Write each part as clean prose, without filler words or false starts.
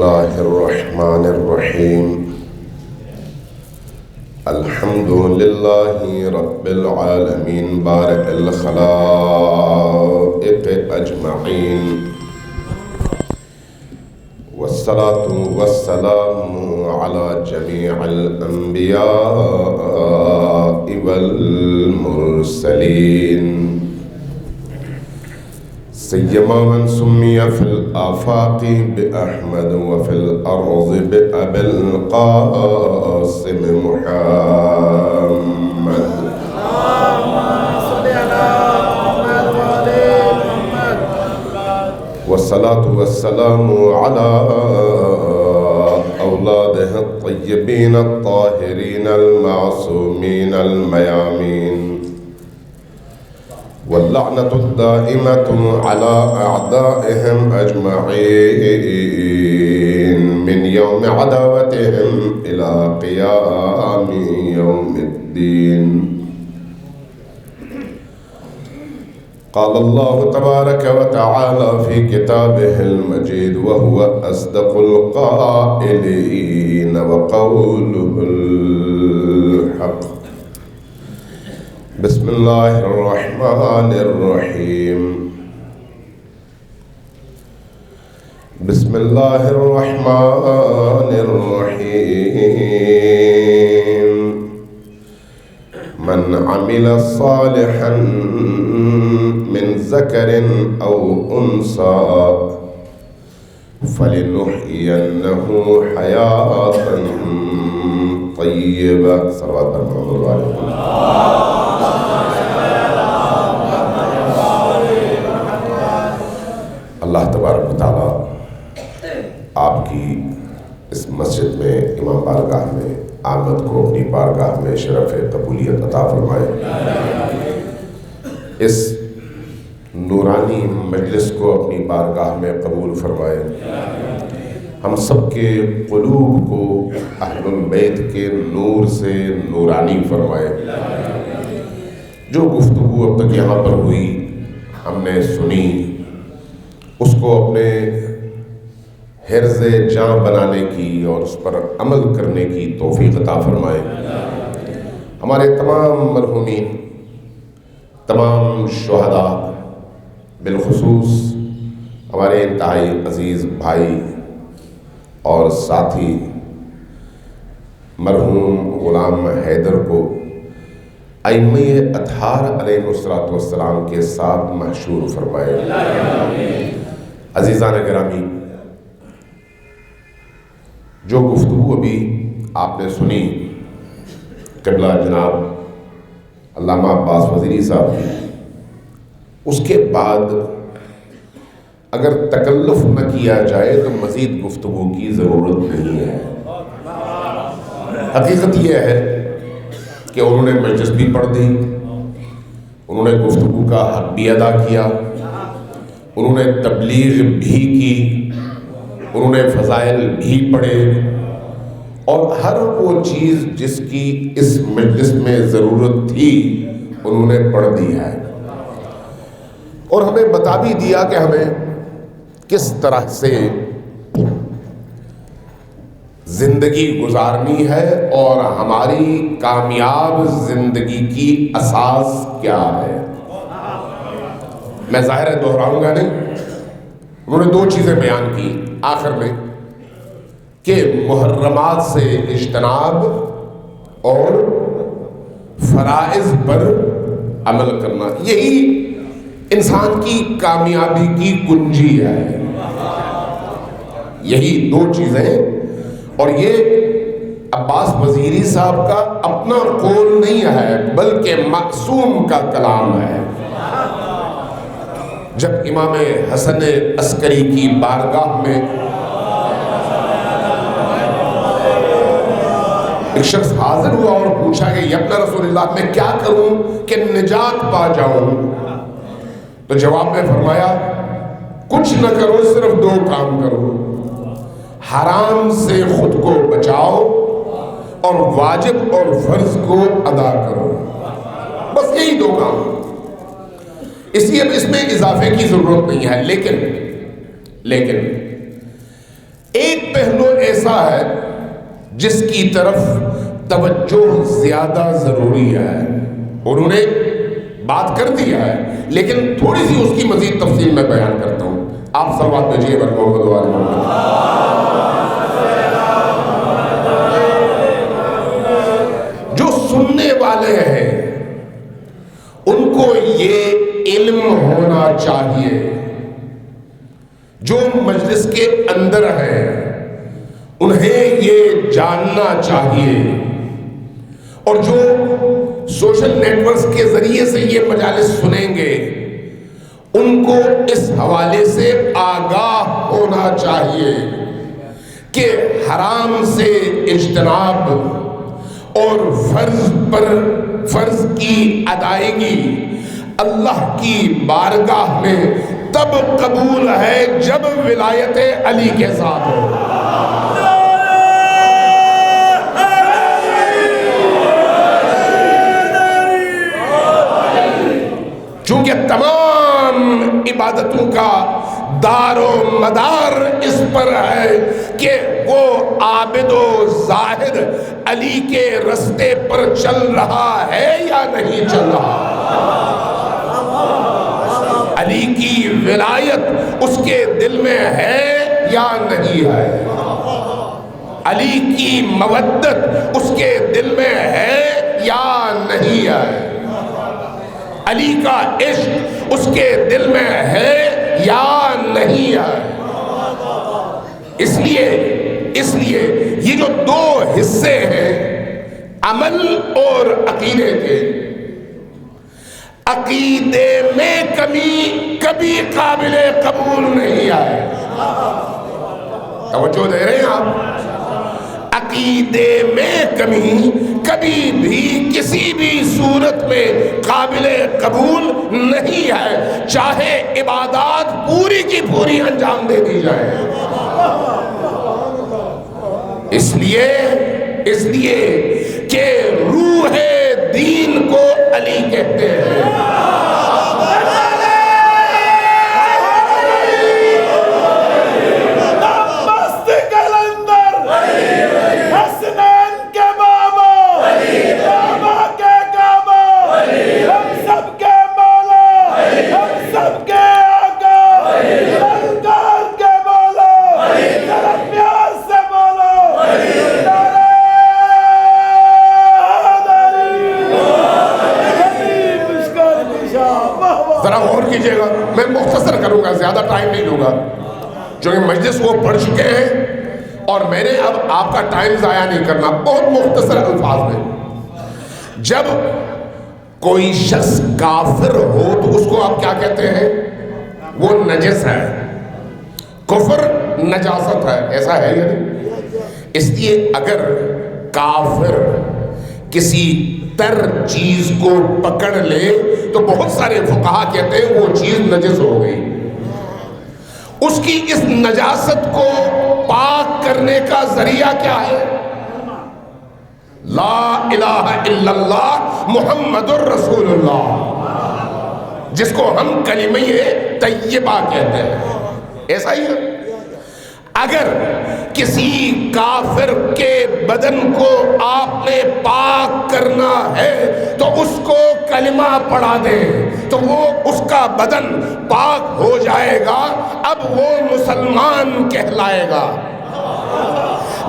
الله الرحمن الرحيم الحمد لله رب العالمين بارئ الخلائق أجمعين والصلاة والسلام على جميع الأنبياء والمرسلين سيما من سمي في الآفاق بأحمد وفي الأرض بأبي القاسم محمد والصلاة والسلام على أولاده الطيبين الطاهرين المعصومين الميامين واللعنة الدائمة على أعدائهم أجمعين من يوم عداوتهم إلى قيام يوم الدين. قال الله تبارك وتعالى في كتابه المجيد وهو أصدق القائلين وقوله الحق. بسم الله الرحمن الرحيم. بسم الله الرحمن الرحيم. من عمل صالحا من ذكر أو أنثى فلنحيينه حياة طيبة. صلوات محمد عليه. اللہ تبارک و تعالیٰ آپ کی اس مسجد میں امام بارگاہ میں آمد کو اپنی بارگاہ میں شرف قبولیت عطا فرمائے. اس نورانی مجلس کو اپنی بارگاہ میں قبول فرمائے. ہم سب کے قلوب کو اہل البیت کے نور سے نورانی فرمائے. جو گفتگو اب تک یہاں پر ہوئی ہم نے سنی اس کو اپنے حرز جاں بنانے کی اور اس پر عمل کرنے کی توفیق عطا فرمائے. ہمارے تمام مرحومین، تمام شہداء، بالخصوص ہمارے انتہائی عزیز بھائی اور ساتھی مرحوم غلام حیدر کو ائمہ اطہار علیہ السلام کے ساتھ محشور فرمائے. عزیزان گرامی، جو گفتگو ابھی آپ نے سنی قبلہ جناب علامہ عباس وزیری صاحب کی، اس کے بعد اگر تکلف نہ کیا جائے تو مزید گفتگو کی ضرورت نہیں ہے. حقیقت یہ ہے کہ انہوں نے مجلس بھی پڑھ دی، انہوں نے گفتگو کا حق بھی ادا کیا، انہوں نے تبلیغ بھی کی، انہوں نے فضائل بھی پڑھے، اور ہر وہ چیز جس کی اس مجلس میں ضرورت تھی انہوں نے پڑھ دی ہے، اور ہمیں بتا بھی دیا کہ ہمیں کس طرح سے زندگی گزارنی ہے اور ہماری کامیاب زندگی کی اساس کیا ہے. میں ظاہر ہے دہراؤں گا نہیں. انہوں نے دو چیزیں بیان کی آخر میں کہ محرمات سے اجتناب اور فرائض پر عمل کرنا، یہی انسان کی کامیابی کی کنجی ہے. یہی دو چیزیں، اور یہ عباس وزیری صاحب کا اپنا قول نہیں ہے بلکہ معصوم کا کلام ہے. جب امام حسن عسکری کی بارگاہ میں ایک شخص حاضر ہوا اور پوچھا کہ یا ابن رسول اللہ میں کیا کروں کہ نجات پا جاؤں، تو جواب میں فرمایا کچھ نہ کرو، صرف دو کام کرو، حرام سے خود کو بچاؤ اور واجب اور فرض کو ادا کرو. بس یہی دو کام. اس لیے اس میں اضافے کی ضرورت نہیں ہے. لیکن ایک پہ پہلو ایسا ہے جس کی طرف توجہ زیادہ ضروری ہے. انہوں نے بات کر دیا ہے لیکن تھوڑی سی اس کی مزید تفصیل میں بیان کرتا ہوں. آپ صلوات بھیجیے بر محمد و آل محمد. جو سننے والے ہیں ان کو یہ علم ہونا چاہیے، جو مجلس کے اندر ہیں انہیں یہ جاننا چاہیے، اور جو سوشل نیٹ ورکس کے ذریعے سے یہ مجالس سنیں گے ان کو اس حوالے سے آگاہ ہونا چاہیے کہ حرام سے اجتناب اور فرض کی ادائیگی اللہ کی بارگاہ میں تب قبول ہے جب ولایت علی کے ساتھ ہو. چونکہ تمام عبادتوں کا دار و مدار اس پر ہے کہ وہ عابد و زاہد علی کے رستے پر چل رہا ہے یا نہیں چل رہا. علی کی ولایت اس کے دل میں ہے یا نہیں ہے، علی کی مودت اس کے دل میں ہے یا نہیں ہے، علی کا عشق اس کے دل میں ہے یا نہیں ہے. اس لیے یہ جو دو حصے ہیں عمل اور عقیدے کے، عقیدے میں کمی کبھی قابل قبول نہیں آئے. توجہ دے رہے ہیں آپ؟ عقیدے میں کمی کبھی بھی کسی بھی صورت میں قابل قبول نہیں ہے، چاہے عبادات پوری کی پوری انجام دے دی جائے. اس لیے کہ روح دین کو علی کہتے ہیں. ذرا غور کیجئے گا، میں مختصر کروں گا، زیادہ ٹائم نہیں لوں گا، چونکہ مجلس وہ پڑھ چکے ہیں اور میں نے اب آپ کا ٹائم ضائع نہیں کرنا. بہت مختصر الفاظ میں، جب کوئی شخص کافر ہو تو اس کو آپ کیا کہتے ہیں؟ وہ نجس ہے. کفر نجاست ہے، ایسا ہے یا نہیں؟ اس لیے اگر کافر کسی تر چیز کو پکڑ لے تو بہت سارے فقہا کہتے ہیں وہ چیز نجس ہو گئی. اس کی اس نجاست کو پاک کرنے کا ذریعہ کیا ہے؟ لا الہ الا اللہ محمد الرسول اللہ، جس کو ہم کلمہ طیبہ کہتے ہیں. ایسا ہی ہے. اگر کسی کافر کے بدن کو آپ نے پاک کرنا ہے تو اس کو کلمہ پڑھا دیں تو وہ اس کا بدن پاک ہو جائے گا، اب وہ مسلمان کہلائے گا.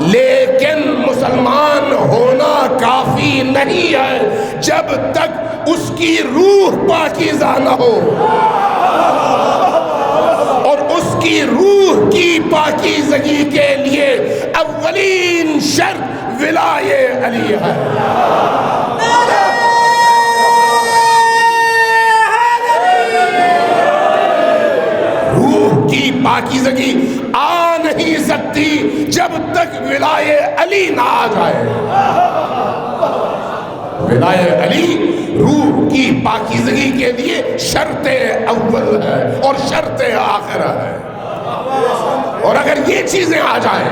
لیکن مسلمان ہونا کافی نہیں ہے جب تک اس کی روح پاکیزہ نہ ہو، اور اس کی روح کی پاکیزگی کے لیے اولین شرط ولایہ علی ہے. روح کی پاکیزگی آ نہیں سکتی جب تک ولایہ علی نہ آ جائے. ولایہ علی روح کی پاکیزگی کے لیے شرط اول ہے اور شرط آخر ہے. اور اگر یہ چیزیں آ جائیں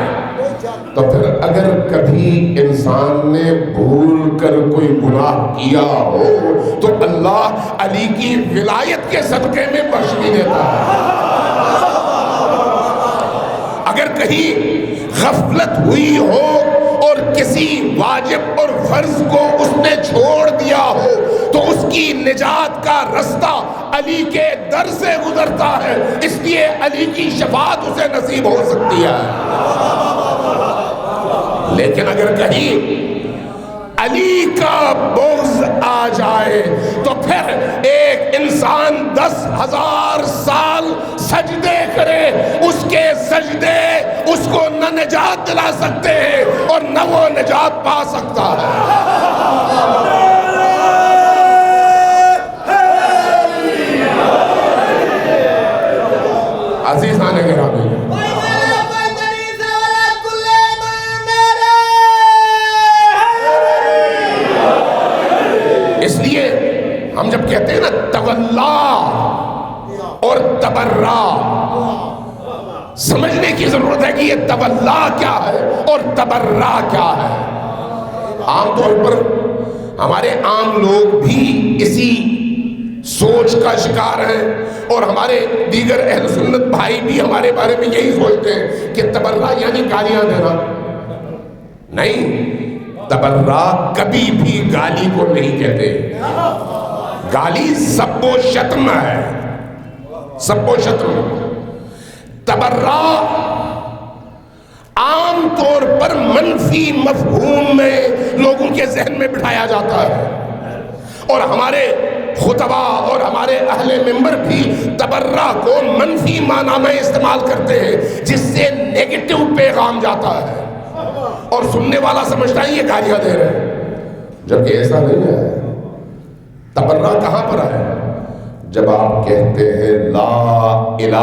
تو پھر اگر کبھی انسان نے بھول کر کوئی گناہ کیا ہو تو اللہ علی کی ولایت کے صدقے میں بخش بھی دیتا ہے. اگر کہیں غفلت ہوئی ہو اور کسی واجب اور فرض کو اس نے چھوڑ دیا ہو تو اس کی نجات کا رستہ علی کے در سے گزرتا ہے، اس لیے علی کی شفاعت اسے نصیب ہو سکتی ہے۔ لیکن اگر کہیں علی کا بغض آ جائے تو پھر ایک انسان 10,000 سال سجدے کرے، اس کے سجدے اس کو نہ نجات دلا سکتے ہیں اور نہ وہ نجات پا سکتا ہے۔ عزیزان گرامی، اس لیے ہم جب کہتے ہیں نا تولا اور تبرا، سمجھنے کی ضرورت ہے کہ یہ تولا کیا ہے اور تبرا کیا ہے۔ عام طور پر ہمارے عام لوگ بھی اسی سوچ کا شکار ہیں، اور ہمارے دیگر اہل سنت بھائی بھی ہمارے بارے میں یہی سوچتے ہیں کہ تبرا یعنی گالیاں دینا۔ نہیں، تبرا کبھی بھی گالی کو نہیں کہتے۔ گالی سب و شتم ہے، سب و شتم۔ تبرا عام طور پر منفی مفہوم میں لوگوں کے ذہن میں بٹھایا جاتا ہے، اور ہمارے خطبہ اور ہمارے اہل منبر بھی تبرہ کو منفی معنی میں استعمال کرتے ہیں، جس سے نیگیٹو پیغام جاتا ہے اور سننے والا سمجھتا ہے یہ گالیاں دے رہے ہیں، جبکہ ایسا نہیں ہے۔ تبرہ کہاں پر ہے؟ جب آپ کہتے ہیں لا الہ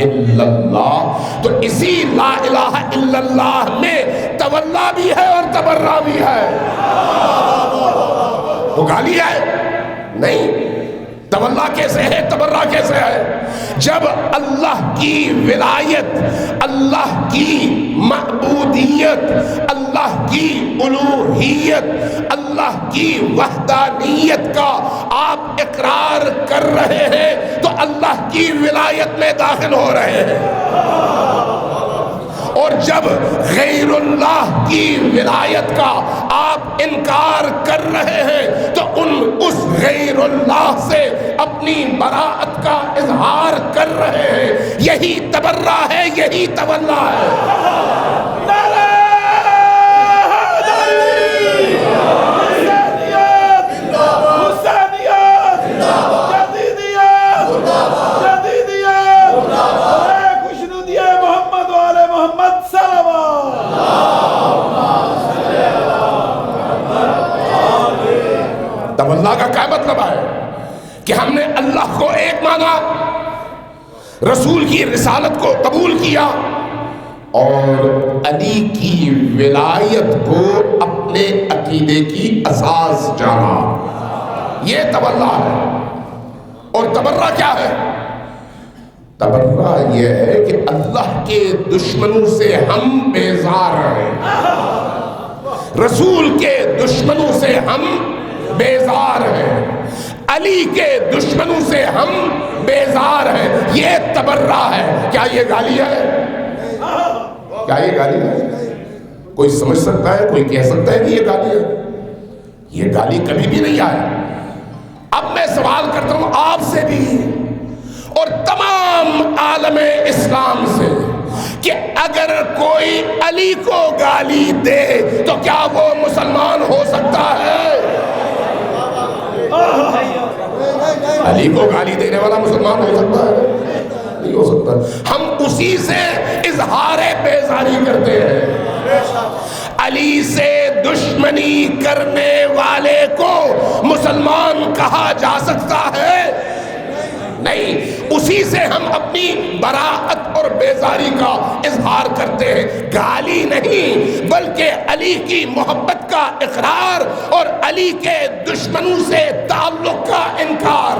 الا اللہ، تو اسی لا الہ الا اللہ میں تولا بھی ہے اور تبرہ بھی ہے۔ وہ گالی ہے؟ نہیں۔ تولا کیسے ہے، تبرہ کیسے ہے؟ جب اللہ کی ولایت، اللہ کی معبودیت، اللہ کی الوہیت، اللہ کی وحدانیت کا آپ اقرار کر رہے ہیں تو اللہ کی ولایت میں داخل ہو رہے ہیں، اور جب غیر اللہ کی ولایت کا آپ انکار کر رہے ہیں تو اس غیر اللہ سے اپنی براءت کا اظہار کر رہے ہیں۔ یہی تبرہ ہے، یہی تولا ہے۔ تولا کا کیا مطلب ہے؟ کہ ہم نے اللہ کو ایک مانا، رسول کی رسالت کو قبول کیا، اور علی کی ولایت کو اپنے عقیدے کی اساس جانا۔ یہ تولا ہے۔ اور تبرہ کیا ہے؟ تبرہ یہ ہے کہ اللہ کے دشمنوں سے ہم بیزار ہیں، رسول کے دشمنوں سے ہم بیزار ہیں، علی کے دشمنوں سے ہم بیزار ہیں۔ یہ تبرہ ہے۔ کیا یہ گالی ہے؟ کیا یہ گالی ہے؟ کوئی سمجھ سکتا ہے، کوئی کہہ سکتا ہے کہ یہ گالی ہے؟ یہ گالی کبھی بھی نہیں آئی۔ اب میں سوال کرتا ہوں آپ سے بھی اور تمام عالم اسلام سے کہ اگر کوئی علی کو گالی دے تو کیا وہ مسلمان ہو سکتا ہے؟ علی کو گالی دینے والا مسلمان ہو سکتا ہے؟ نہیں ہو سکتا۔ ہم اسی سے اظہار بیزاری کرتے ہیں۔ علی سے دشمنی کرنے والے کو مسلمان کہا جا سکتا ہے؟ نہیں۔ اسی سے ہم اپنی براءت اور بیزاری کا اظہار کرتے ہیں، گالی نہیں بلکہ علی کی محبت کا اقرار اور علی کے دشمنوں سے تعلق کا انکار۔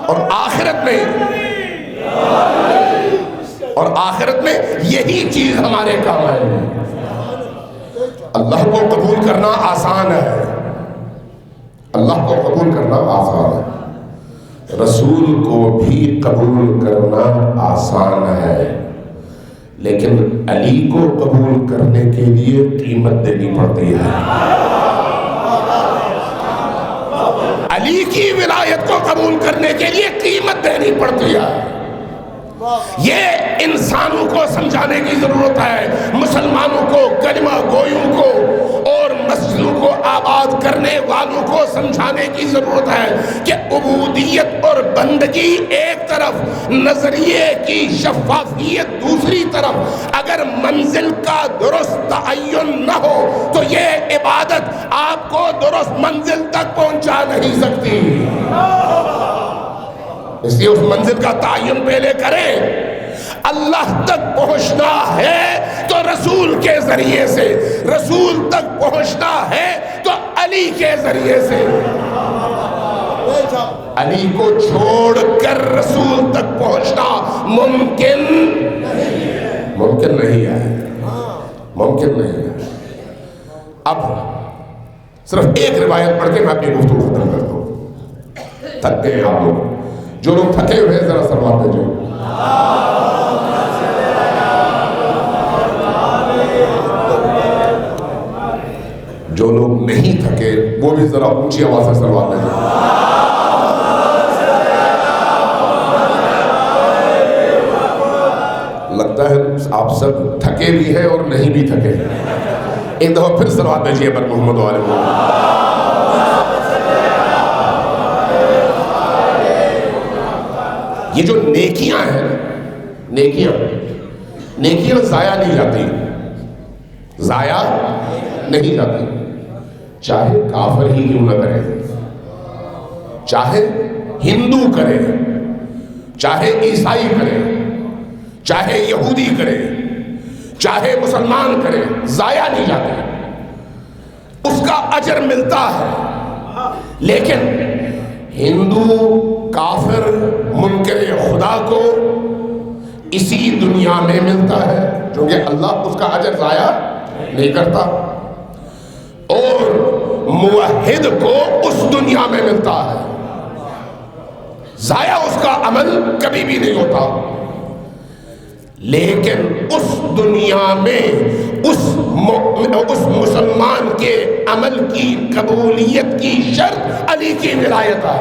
اور آخرت میں یہی چیز ہمارے کام ہے۔ اللہ کو قبول کرنا آسان ہے، اللہ کو قبول کرنا آسان ہے۔ رسول کو بھی قبول کرنا آسان ہے، لیکن علی کو قبول کرنے کے لیے قیمت دینی پڑتی ہے۔ علی کی ولایت کو قبول کرنے کے لیے قیمت دینی پڑتی ہے۔ یہ انسانوں کو سمجھانے کی ضرورت ہے، مسلمانوں کو، کلمہ گویوں کو اور مسجدوں کو آباد کرنے والوں کو سمجھانے کی ضرورت ہے کہ عبودیت اور بندگی ایک طرف، نظریے کی شفافیت دوسری طرف، اگر منزل کا درست تعین نہ ہو تو یہ عبادت آپ کو درست منزل تک پہنچا نہیں سکتی۔ اس لیے اس منزل کا تعین پہلے کریں۔ اللہ تک پہنچنا ہے تو رسول کے ذریعے سے، رسول تک پہنچنا ہے تو علی کے ذریعے سے۔ علی کو چھوڑ کر رسول تک پہنچنا ممکن نہیں ہے، ممکن نہیں ہے۔ اب صرف ایک روایت پڑھ کے میں اپنی گفتگو ختم کرتا ہوں۔ تھک گئے آپ لوگ، جو لوگ تھکے ہوئے ذرا سلوات بھیجو۔ جو لوگ نہیں تھکے وہ بھی ذرا اونچی آواز سے سلوات بھیجو۔ لگتا ہے آپ سب تھکے بھی ہیں اور نہیں بھی تھکے۔ ایک دفعہ پھر سلوات بھیجیے پر محمد و آل محمد۔ یہ جو نیکیاں ہیں، نیکیاں ضائع نہیں جاتی، ضائع نہیں جاتی، چاہے کافر ہی کیوں نہ کرے، چاہے ہندو کرے، چاہے عیسائی کرے، چاہے یہودی کرے، چاہے مسلمان کرے، ضائع نہیں جاتے، اس کا اجر ملتا ہے۔ لیکن ہندو، کافر، منکر خدا کو اسی دنیا میں ملتا ہے، کیونکہ اللہ اس کا اجر ضائع نہیں کرتا، اور موحد کو اس دنیا میں ملتا ہے، ضائع اس کا عمل کبھی بھی نہیں ہوتا۔ لیکن اس دنیا میں اس مسلمان کے عمل کی قبولیت کی شرط علی کی ولایت ہے۔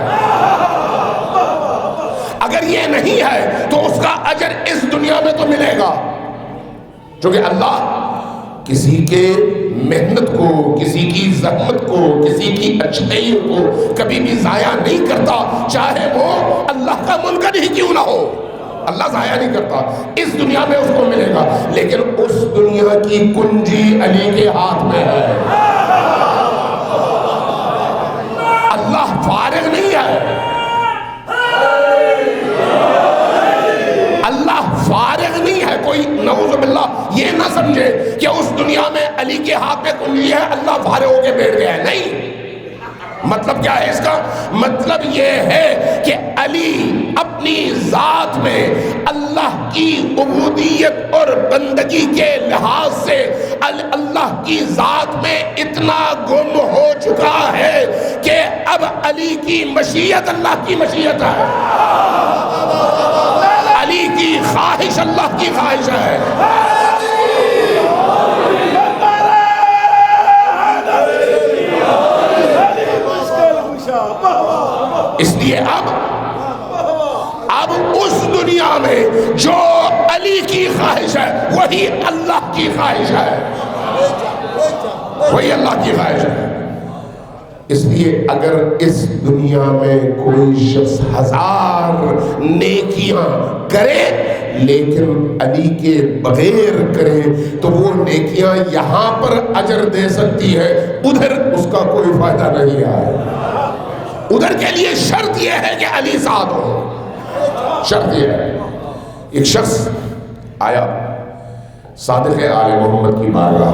اگر یہ نہیں ہے تو اس کا اجر اس دنیا میں تو ملے گا، کیونکہ اللہ کسی کے محنت کو، کسی کی زحمت کو، کسی کی اچھائی کو کبھی بھی ضائع نہیں کرتا، چاہے وہ اللہ کا منکر ہی کیوں نہ ہو۔ اللہ ضائع نہیں کرتا، اس دنیا میں اس کو ملے گا، لیکن اس دنیا کی کنجی علی کے ہاتھ میں ہے۔ اللہ فارغ نہیں ہے، اللہ فارغ نہیں ہے۔ کوئی نعوذ باللہ یہ نہ سمجھے کہ اس دنیا میں علی کے ہاتھ میں کنجی ہے، اللہ فارغ ہو کے بیٹھ گیا ہے، نہیں۔ مطلب کیا ہے اس کا؟ مطلب یہ ہے کہ علی اپنی ذات میں اللہ کی عبودیت اور بندگی کے لحاظ سے اللہ کی ذات میں اتنا گم ہو چکا ہے کہ اب علی کی مشیت اللہ کی مشیت ہے، علی کی خواہش اللہ کی خواہش ہے۔ اس لیے اب اس دنیا میں جو علی کی خواہش ہے وہی اللہ کی خواہش ہے، وہی اللہ کی خواہش ہے۔ اس لیے اگر اس دنیا میں کوئی شخص 1000 نیکیاں کرے لیکن علی کے بغیر کرے تو وہ نیکیاں یہاں پر اجر دے سکتی ہے، ادھر اس کا کوئی فائدہ نہیں ہے۔ ادھر کے لیے شرط یہ ہے کہ علی ساتھ ہو، شرط یہ ہے۔ ایک شخص آیا صادق آل محمد کی بارگاہ،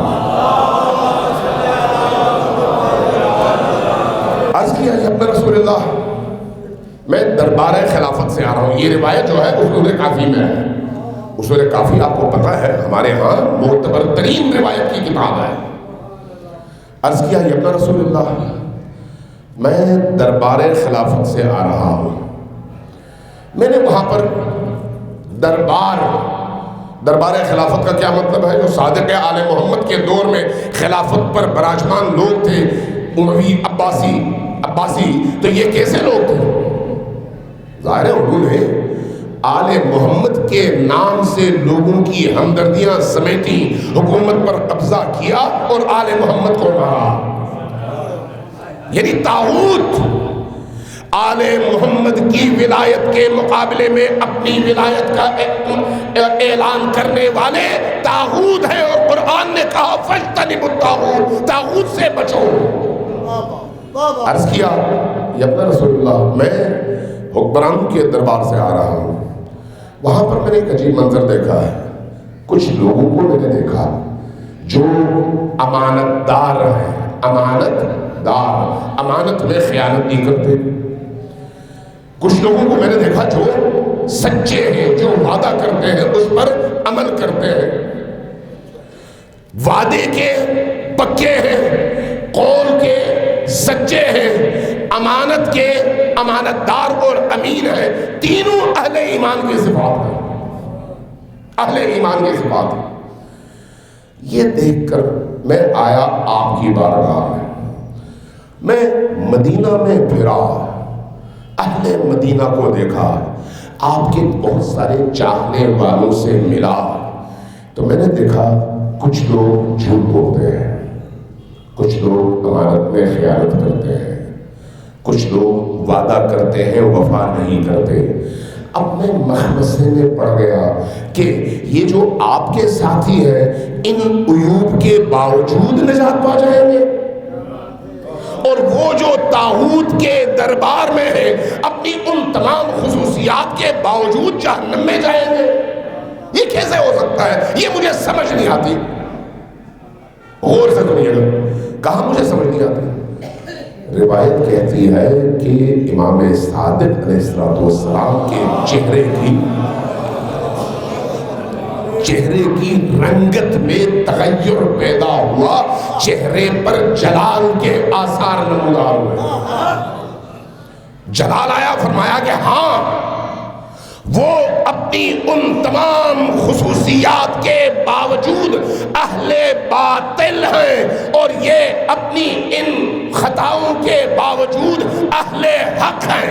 عرض کیا یا ابن رسول اللہ، میں دربار خلافت سے آ رہا ہوں۔ یہ روایت جو ہے اصول کافی میں ہے، اصول کافی آپ کو پتہ ہے ہمارے ہاں معتبر ترین روایت کی کتاب ہے۔ عرض کیا یا ابن رسول اللہ، میں دربار خلافت سے آ رہا ہوں، میں نے وہاں پر دربار خلافت کا کیا مطلب ہے؟ جو صادق آل محمد کے دور میں خلافت پر براجمان لوگ تھے، اموی، عباسی، تو یہ کیسے لوگ تھے؟ ظاہر ہے انہوں نے آل محمد کے نام سے لوگوں کی ہمدردیاں سمیٹی، حکومت پر قبضہ کیا اور آل محمد کو مارا۔ یعنی طاغوت آل محمد کی ولایت کے مقابلے میں اپنی ولایت کا اعلان کرنے والے طاغوت ہیں، اور قرآن نے کہا فاجتنبوا الطاغوت، طاغوت سے بچو۔ عرض کیا یا اپنا رسول اللہ، میں حکمران کے دربار سے آ رہا ہوں، وہاں پر میں نے ایک عجیب منظر دیکھا ہے۔ کچھ لوگوں کو میں نے دیکھا جو امانت دار ہیں، امانت میں خیانت نہیں کرتے۔ کچھ لوگوں کو میں نے دیکھا جو سچے ہیں، جو وعدہ کرتے ہیں اس پر عمل کرتے ہیں، وعدے کے پکے ہیں، قول کے سچے ہیں، امانت کے امانت دار اور امین ہیں۔ تینوں اہل ایمان کی صفات ہیں، اہل ایمان کی صفات ہیں۔ یہ دیکھ کر میں آیا آپ کی بارگاہ میں، میں مدینہ میں پھرا، اہل مدینہ کو دیکھا، آپ کے بہت سارے چاہنے والوں سے ملا، تو میں نے دیکھا کچھ لوگ جھوٹ بولتے ہیں، کچھ لوگ امانت میں خیانت کرتے ہیں، کچھ لوگ وعدہ کرتے ہیں وفا نہیں کرتے۔ اب میں مخمصے میں پڑ گیا کہ یہ جو آپ کے ساتھی ہیں ان عیوب کے باوجود نجات پا جائیں گے، اور وہ جو طاغوت کے دربار میں ہے اپنی ان تمام خصوصیات کے باوجود جہنم میں جائیں گے۔ یہ کیسے ہو سکتا ہے؟ یہ مجھے سمجھ نہیں آتی۔ غور سے سنیے گا، کہاں مجھے سمجھ نہیں آتی۔ روایت کہتی ہے کہ امام صادق علیہ السلام کے چہرے کی رنگت میں تغیر پیدا ہوا، چہرے پر جلال کے آثار نمودار ہوئے، جلال آیا۔ فرمایا کہ ہاں وہ اپنی ان تمام خصوصیات کے باوجود اہل باطل ہیں، اور یہ اپنی ان خطاؤں کے باوجود اہل حق ہیں۔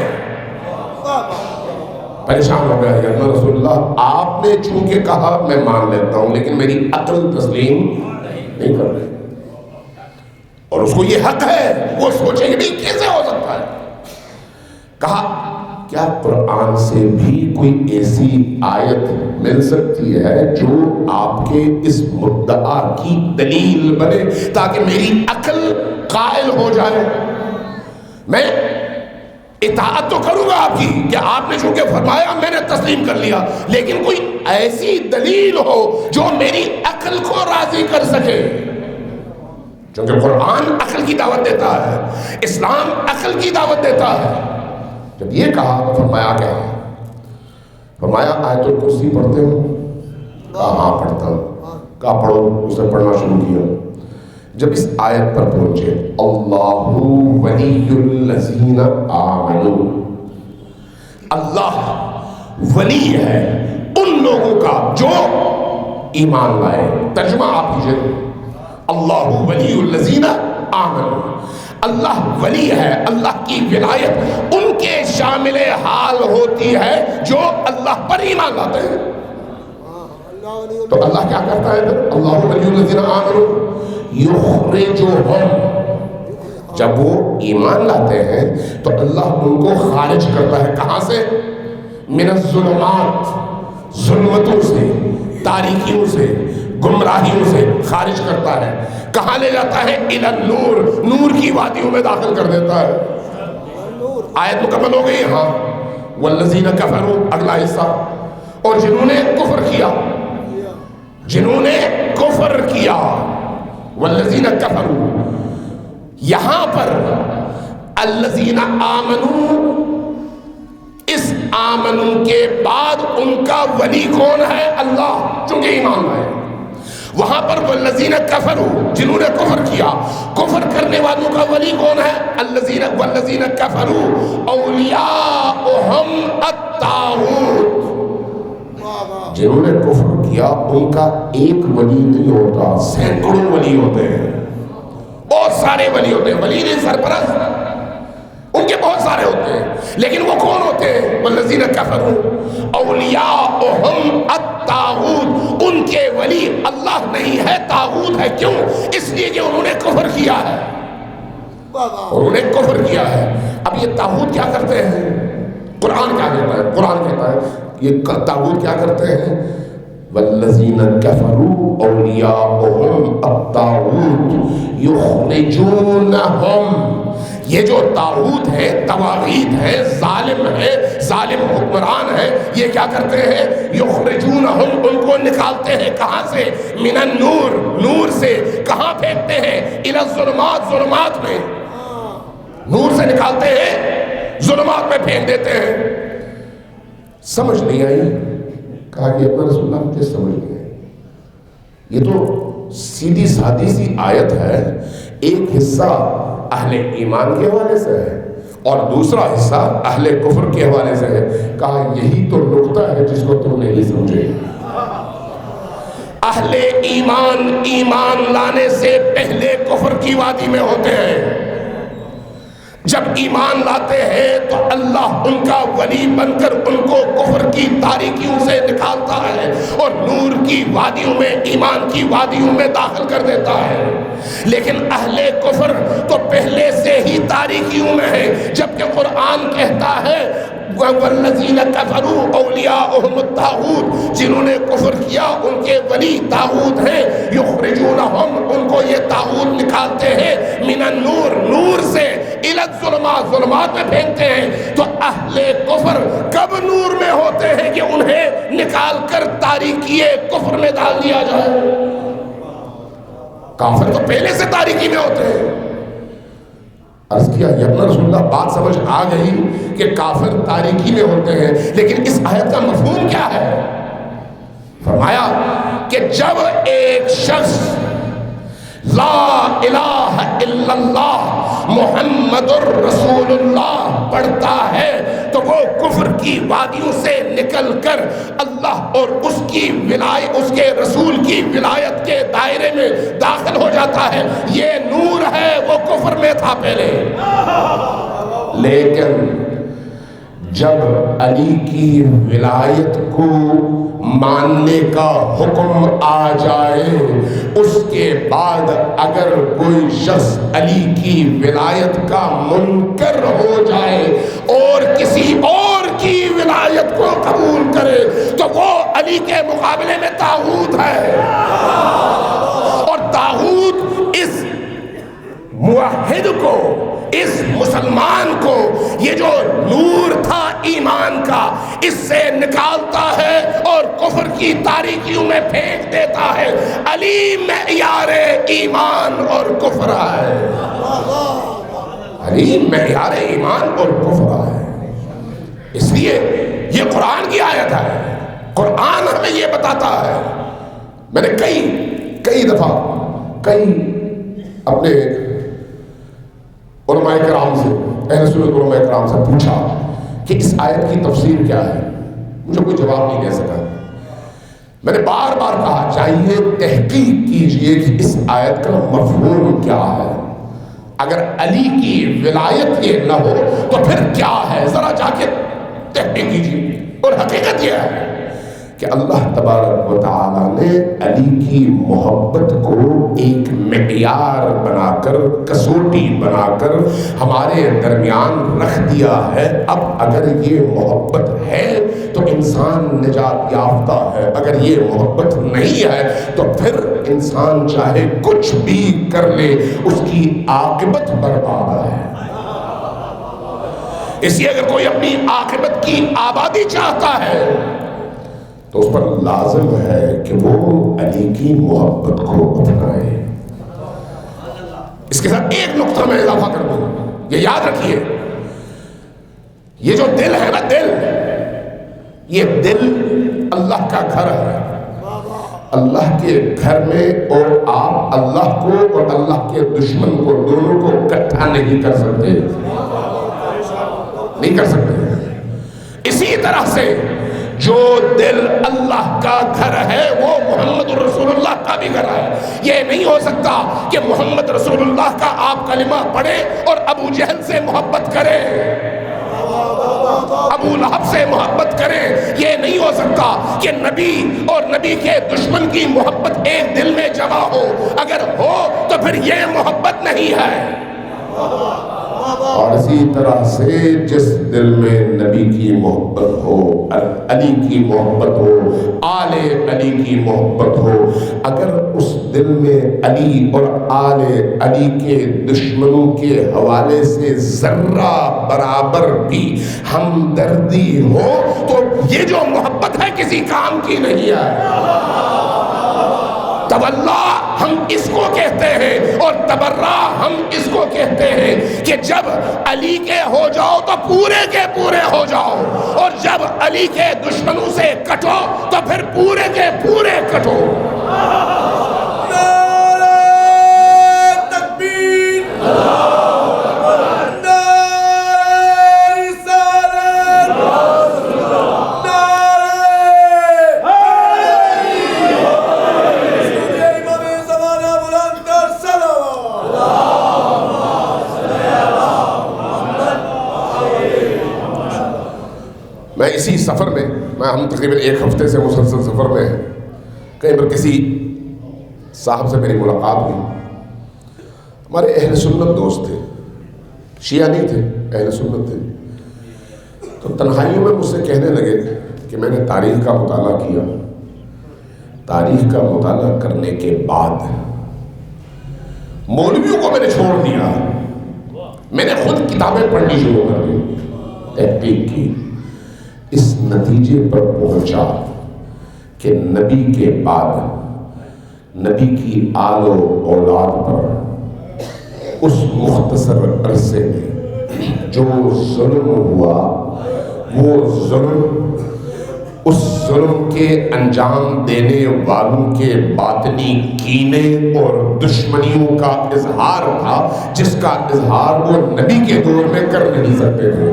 پریشان ہو گیا، یا رسول اللہ آپ نے چونکہ کہا میں مان لیتا ہوں، لیکن میری عقل تسلیم نہیں کر رہی، اور اس کو یہ حق ہے، وہ سوچے کہ بھی کیسے ہو سکتا ہے۔ کہا کیا قرآن سے بھی کوئی ایسی آیت مل سکتی ہے جو آپ کے اس مدعا کی دلیل بنے، تاکہ میری عقل قائل ہو جائے؟ میں اطاعت تو کروں گا آپ کی کہ آپ نے چونکہ فرمایا میں نے تسلیم کر لیا، لیکن کوئی ایسی دلیل ہو جو میری عقل کو راضی کر سکے، کیونکہ قرآن عقل کی دعوت دیتا ہے، اسلام عقل کی دعوت دیتا ہے۔ جب یہ کہا تو فرمایا کیا؟ فرمایا آیت الکرسی پڑھتے ہو؟ کہا ہاں پڑھتا ہوں۔ کہا پڑھو، اسے پڑھنا شروع کیا۔ جب اس آیت پر پہنچے اللہ ولی الذین آمنوا، اللہ ولی ہے ان لوگوں کا جو ایمان لائے۔ ترجمہ آپ کیجئے، اللہ ولی الذین آمنوا، اللہ ولی ہے، اللہ کی ولایت ان کے شامل حال ہوتی ہے جو اللہ پر ایمان لاتے ہیں۔ تو اللہ کیا کرتا ہے؟ اللہ ولی الذین آمنوا یخرجہم، جب وہ ایمان لاتے ہیں تو اللہ ان کو خارج کرتا ہے، کہاں سے؟ من الظلمات، ظلمتوں سے، تاریکیوں سے، گمراہیوں سے خارج کرتا ہے۔ کہاں لے جاتا ہے؟ الی النور، نور کی وادیوں میں داخل کر دیتا ہے۔ آیت مکمل ہو گئی، ہاں۔ والذین کفروا، اگلا حصہ، اور جنہوں نے کفر کیا، جنہوں نے کفر کیا، والذین کفروا، یہاں پر الذین آمنوا، اس آمنو کے بعد ان کا ولی کون ہے؟ اللہ، چونکہ ایمان لائے۔ وہاں پر والذین کفروا، جنہوں نے کفر کیا، کفر کرنے والوں کا ولی کون ہے؟ والذین کفروا اولیاؤہم الطاغوت، جنہوں نے کفر کیا ان کا ایک ولی نہیں ہوتا، سینکڑوں ولی ہوتے ہیں، بہت سارے ولی ہوتے ہیں، ولی نہیں سرپرست ان کے بہت سارے ہوتے ہیں، لیکن وہ کون ہوتے ہیں؟ والذین کفروا اولیاؤہم الطاغوت، ان کے ولی اللہ نہیں ہے، طاغوت ہے۔ کیوں؟ اس لیے کہ انہوں نے کفر کیا ہے، انہوں نے کفر کیا ہے۔ اب یہ طاغوت کیا کرتے ہیں؟ قرآن کیا کہتا ہے؟ قرآن کہتا ہے یہ طاغوت کیا کرتے ہیں؟ والذین کفروا اولیاؤہم الطاغوت یخرجونہم، یہ جو طاغوت ہے، طواغیت ہے، ظالم حکمران ہے، یہ کیا کرتے ہیں؟ یخرجونہم، ان کو نکالتے ہیں کہاں سے؟ من النور، نور سے۔ کہاں پھینکتے ہیں؟ الی الظلمات، ظلمات میں، نور سے نکالتے ہیں، ظلمات میں پھینک دیتے ہیں۔ سمجھ نہیں آئی؟ کہا کہ اپنا رسول اللہ مجھے سمجھ نہیں آئی۔ یہ تو سیدھی سادی سی آیت ہے، ایک حصہ اہل ایمان کے حوالے سے ہے اور دوسرا حصہ اہل کفر کے حوالے سے ہے۔ کہا یہی تو نقطہ ہے جس کو تم نہیں سمجھے۔ اہل ایمان لانے سے پہلے کفر کی وادی میں ہوتے ہیں، جب ایمان لاتے ہیں تو اللہ ان کا ولی بن کر ان کو کفر کی تاریکیوں سے نکالتا ہے اور نور کی وادیوں میں، ایمان کی وادیوں میں داخل کر دیتا ہے۔ لیکن اہل کفر تو پہلے سے ہی تاریکیوں میں ہے، جبکہ قرآن کہتا ہے والذین کفروا اولیاؤہم الطاغوت، جنہوں نے کفر کیا ان کے ولی طاغوت ہیں، یخرجونہم، ان کو یہ طاغوت نکالتے ہیں، من النور، نور سے، الی الظلمات، ظلمات میں پھینکتے ہیں۔ تو اہل کفر کب نور میں ہوتے ہیں کہ انہیں نکال کر تاریکی کفر میں ڈال دیا جائے؟ کافر تو پہلے سے تاریکی میں ہوتے ہیں۔ عرض کیا یا رسول اللہ بات سمجھ آ گئی کہ کافر تاریکی میں ہوتے ہیں، لیکن اس آیت کا مفہوم کیا ہے؟ فرمایا کہ جب ایک شخص لا الہ الا اللہ محمد الرسول اللہ پڑھتا ہے تو وہ کفر کی وادیوں سے نکل کر اللہ اور اس کے رسول کی ولایت کے دائرے میں داخل ہو جاتا ہے۔ یہ نور ہے، وہ کفر میں تھا پہلے۔ لیکن جب علی کی ولایت کو ماننے کا حکم آ جائے، اس کے بعد اگر کوئی شخص علی کی ولایت کا منکر ہو جائے اور کسی اور کی ولایت کو قبول کرے تو وہ علی کے مقابلے میں طاغوت ہے۔ اور طاغوت اس موحد کو، اس مسلمان کو، یہ جو نور تھا ایمان کا، اس سے نکالتا ہے اور کفر کی تاریکیوں میں پھینک دیتا ہے۔ علی معیار ایمان اور کفر ہے، علی معیار ایمان اور کفر ہے۔ اس لیے یہ قرآن کی آیت ہے، قرآن ہمیں یہ بتاتا ہے۔ میں نے کئی دفعہ اپنے علماء کرام سے، اہل سنت علماء کرام سے پوچھا کہ اس آیت کی تفسیر کیا ہے، مجھے کوئی جواب نہیں دے سکا۔ میں نے بار بار کہا چاہیے تحقیق کیجئے کہ اس آیت کا مفہوم کیا ہے، اگر علی کی ولایت یہ نہ ہو تو پھر کیا ہے، ذرا جا کے تحقیق کیجئے۔ اور حقیقت یہ ہے کہ اللہ تبارک و تعالیٰ نے علی کی محبت کو ایک معیار بنا کر، کسوٹی بنا کر ہمارے درمیان رکھ دیا ہے۔ اب اگر یہ محبت ہے تو انسان نجات یافتہ ہے، اگر یہ محبت نہیں ہے تو پھر انسان چاہے کچھ بھی کر لے اس کی عاقبت برباد ہے۔ اس لیے اگر کوئی اپنی عاقبت کی آبادی چاہتا ہے تو اس پر لازم ہے کہ وہ علی کی محبت کو اپنائے۔ اس کے ساتھ ایک نقطہ میں اضافہ کر دوں، یہ یاد رکھیے، یہ جو دل ہے نا، یہ دل اللہ کا گھر ہے۔ اللہ کے گھر میں اور آپ اللہ کو اور اللہ کے دشمن کو دونوں کو اکٹھا نہیں کر سکتے، نہیں کر سکتے۔ اسی طرح سے جو دل اللہ کا گھر ہے وہ محمد رسول اللہ کا بھی گھر ہے. یہ نہیں ہو سکتا کہ محمد رسول اللہ کا آپ کلمہ پڑھے اور ابو جہل سے محبت کرے, ابو لہب سے محبت کریں. یہ نہیں ہو سکتا کہ نبی اور نبی کے دشمن کی محبت ایک دل میں جمع ہو. اگر ہو تو پھر یہ محبت نہیں ہے. اور اسی طرح سے جس دل میں نبی کی محبت ہو, علی کی محبت ہو, آل علی کی محبت ہو, اگر اس دل میں علی اور آل علی کے دشمنوں کے حوالے سے ذرہ برابر بھی ہمدردی ہو تو یہ جو محبت ہے کسی کام کی نہیں ہے. تولا ہم اس کو کہتے ہیں اور تبرہ ہم اس کو کہتے ہیں کہ جب علی کے ہو جاؤ تو پورے کے پورے ہو جاؤ, اور جب علی کے دشمنوں سے کٹو تو پھر پورے کے پورے کٹو. میں اسی سفر میں ہم تقریباً ایک ہفتے سے مسلسل سفر میں ہیں. کہیں پر کسی صاحب سے میری ملاقات ہوئی. ہمارے اہل سنت دوست تھے, شیعہ نہیں تھے, اہل سنت تھے. تو تنہائیوں میں مجھ سے کہنے لگے کہ میں نے تاریخ کا مطالعہ کیا. تاریخ کا مطالعہ کرنے کے بعد مولویوں کو میں نے چھوڑ دیا, میں نے خود کتابیں پڑھنی شروع کر دی, تحقیق کی. اس نتیجے پر پہنچا کہ نبی کے بعد نبی کی آل و اولاد پر اس مختصر عرصے میں جو ظلم ہوا, وہ ظلم اس ظلم کے انجام دینے والوں کے باطنی کینے اور دشمنیوں کا اظہار تھا, جس کا اظہار وہ نبی کے دور میں کر نہیں سکتے تھے.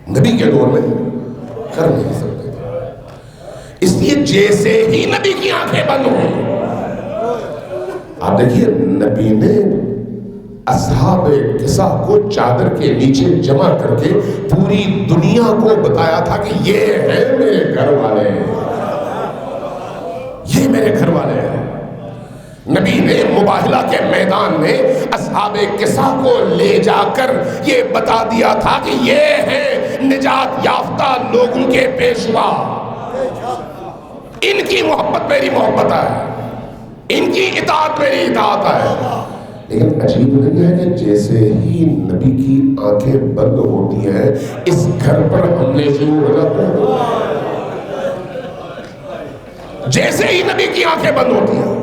نبی کے دور میں کر نہیں سکتے تھے. اس لیے جیسے ہی نبی کی آنکھیں بند ہوئی, آپ دیکھیے نبی نے اصحاب کسا کو چادر کے نیچے جمع کر کے پوری دنیا کو بتایا تھا کہ یہ ہے میرے گھر والے, یہ میرے گھر والے ہیں. نبی نے مباہلہ کے میدان میں اصحاب کسا کو لے جا کر یہ بتا دیا تھا کہ یہ ہے نجات یافتہ لوگوں کے پیشوا, ان کی محبت میری محبت ہے, ان کی اطاعت میری اطاعت ہے. لیکن عجیب نہیں ہے کہ جیسے ہی نبی کی آنکھیں بند ہوتی ہیں اس گھر پر حملے شروع ہو جاتے ہیں. جیسے ہی نبی کی آنکھیں بند ہوتی ہیں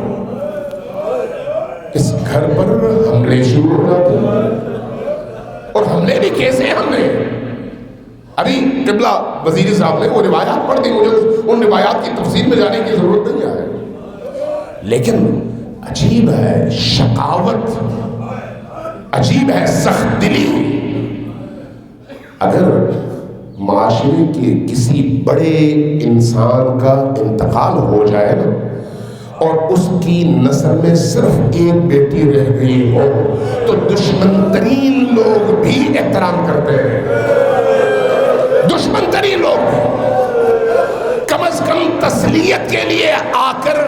اس گھر پر حملے شروع ہو جاتے ہیں. اور حملے بھی کیسے حملے؟ ابھی قبلہ وزیر صاحب نے وہ روایات پڑھ دی, مجھے ان روایات کی تفصیل میں جانے کی ضرورت نہیں ہے. لیکن عجیب ہے شقاوت, عجیب ہے سخت دلی. اگر معاشرے کے کسی بڑے انسان کا انتقال ہو جائے نا اور اس کی نسل میں صرف ایک بیٹی رہ گئی ہو تو دشمن ترین لوگ بھی احترام کرتے ہیں. دشمن ترین لوگ کم از کم تسلیت کے لیے آ کر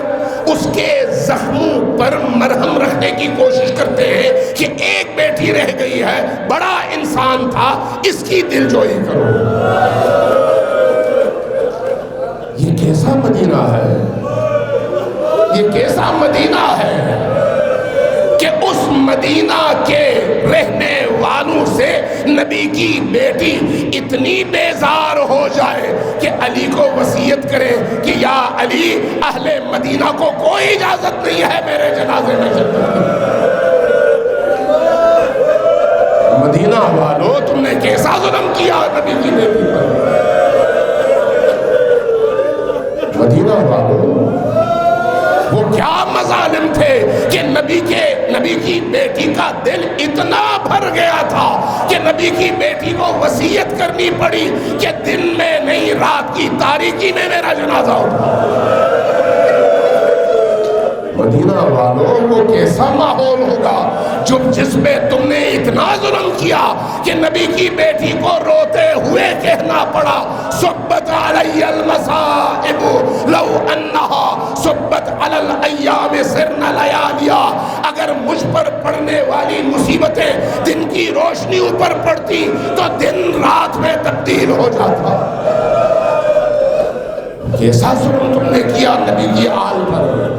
اس کے زخموں پر مرہم رکھنے کی کوشش کرتے ہیں کہ ایک بیٹی رہ گئی ہے, بڑا انسان تھا, اس کی دلجوئی کرو. یہ کیسا مدینہ ہے, یہ کیسا مدینہ ہے کہ اس مدینہ کے رہنے والوں سے نبی کی بیٹی اتنی بیزار ہو جائے کہ علی کو وصیت کرے کہ یا علی, اہل مدینہ کو کوئی اجازت نہیں ہے میرے جنازے میں چلنے کی. مدینہ والو تم نے کیسا ظلم کیا نبی کی بیٹی پر. مدینہ والو وہ کیا مظالم تھے کہ نبی کی بیٹی کا دل اتنا بھر گیا تھا کہ نبی کی بیٹی کو وصیت کرنی پڑی کہ دن میں نہیں رات کی تاریکی میں میرا جنازہ اٹھا۔ مدینہ والوں وہ کیسا ماحول ہوگا جس پہ تم نے اتنا ظلم کیا کہ نبی کی بیٹی کو روتے ہوئے کہنا پڑا صبت علی المصائب لو انہا صبت علی الایام سرن لیالیا، اگر مجھ پر پڑنے والی مصیبتیں دن کی روشنیوں پر پڑتی تو دن رات میں تبدیل ہو جاتا۔ کیسا ظلم تم نے کیا نبی کی آل پر،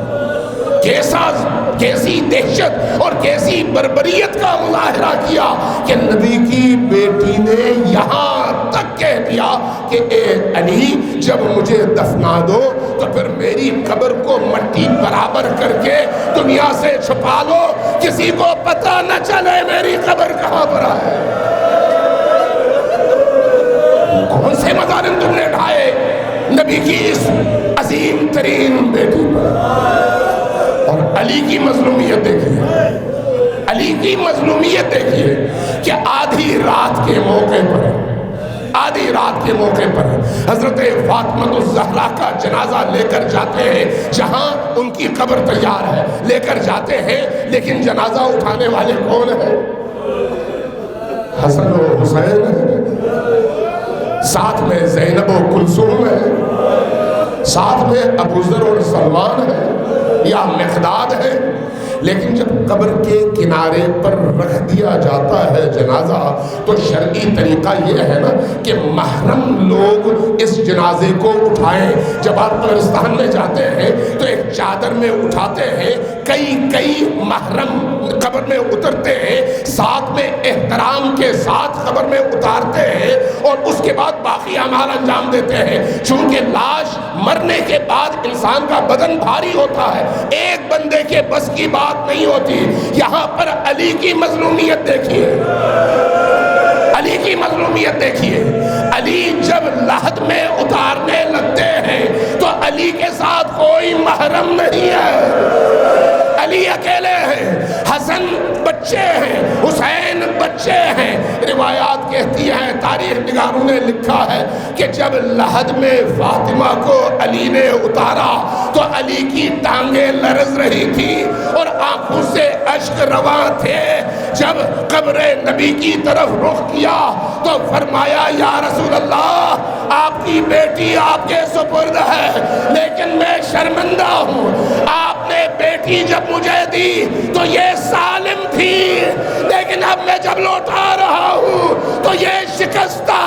کیسی دہشت اور کیسی بربریت کا مظاہرہ کیا کہ نبی کی بیٹی نے یہاں تک کہہ دیا کہ اے علی جب مجھے دفنا دو تو پھر میری قبر کو مٹی برابر کر کے دنیا سے چھپا لو، کسی کو پتہ نہ چلے میری قبر کہاں پر ہے۔ کون سے مظالم تم نے ڈھائے نبی کی اس عظیم ترین بیٹی پر۔ اور علی کی مظلومیت دیکھیے، علی کی مظلومیت دیکھیے کہ آدھی رات کے موقع پر حضرت فاطمہ الزہرا کا جنازہ لے کر جاتے ہیں، جہاں ان کی قبر تیار ہے لے کر جاتے ہیں، لیکن جنازہ اٹھانے والے کون ہیں؟ حسن و حسین ہیں، ساتھ میں زینب و کلثوم ہے، ساتھ میں ابوذر اور سلمان ہے یا مقداد ہے، لیکن جب قبر کے کنارے پر رکھ دیا جاتا ہے جنازہ تو شرعی طریقہ یہ ہے نا کہ محرم لوگ اس جنازے کو اٹھائیں۔ جب آپ قبرستان میں جاتے ہیں تو ایک چادر میں اٹھاتے ہیں، کئی محرم قبر میں اترتے ہیں، ساتھ میں احترام کے ساتھ قبر میں اتارتے ہیں اور اس کے بعد باقی اعمال انجام دیتے ہیں۔ چونکہ لاش مرنے کے بعد انسان کا بدن بھاری ہوتا ہے، ایک بندے کے بس کی بات نہیں ہوتی۔ یہاں پر علی کی مظلومیت دیکھیے، علی کی مظلومیت دیکھیے۔ علی جب لحد میں اتارنے لگتے ہیں تو علی کے ساتھ کوئی محرم نہیں ہے، علی اکیلے ہیں، حسن بچے ہیں، حسین بچے ہیں۔ روایات کہتی ہیں، تاریخ نگاروں نے لکھا ہے کہ جب لحد میں فاطمہ کو علی نے اتارا تو علی کی ٹانگیں لرز رہی تھی اور آنکھوں سے اشک رواں تھے۔ جب قبر نبی کی طرف رخ کیا تو فرمایا یا رسول اللہ آپ کی بیٹی آپ کے سپرد ہے، لیکن میں شرمندہ ہوں۔ آپ نے بیٹی جب مجھے دی تو یہ سالم تھی، لیکن اب میں جب لوٹا رہا ہوں تو یہ شکستہ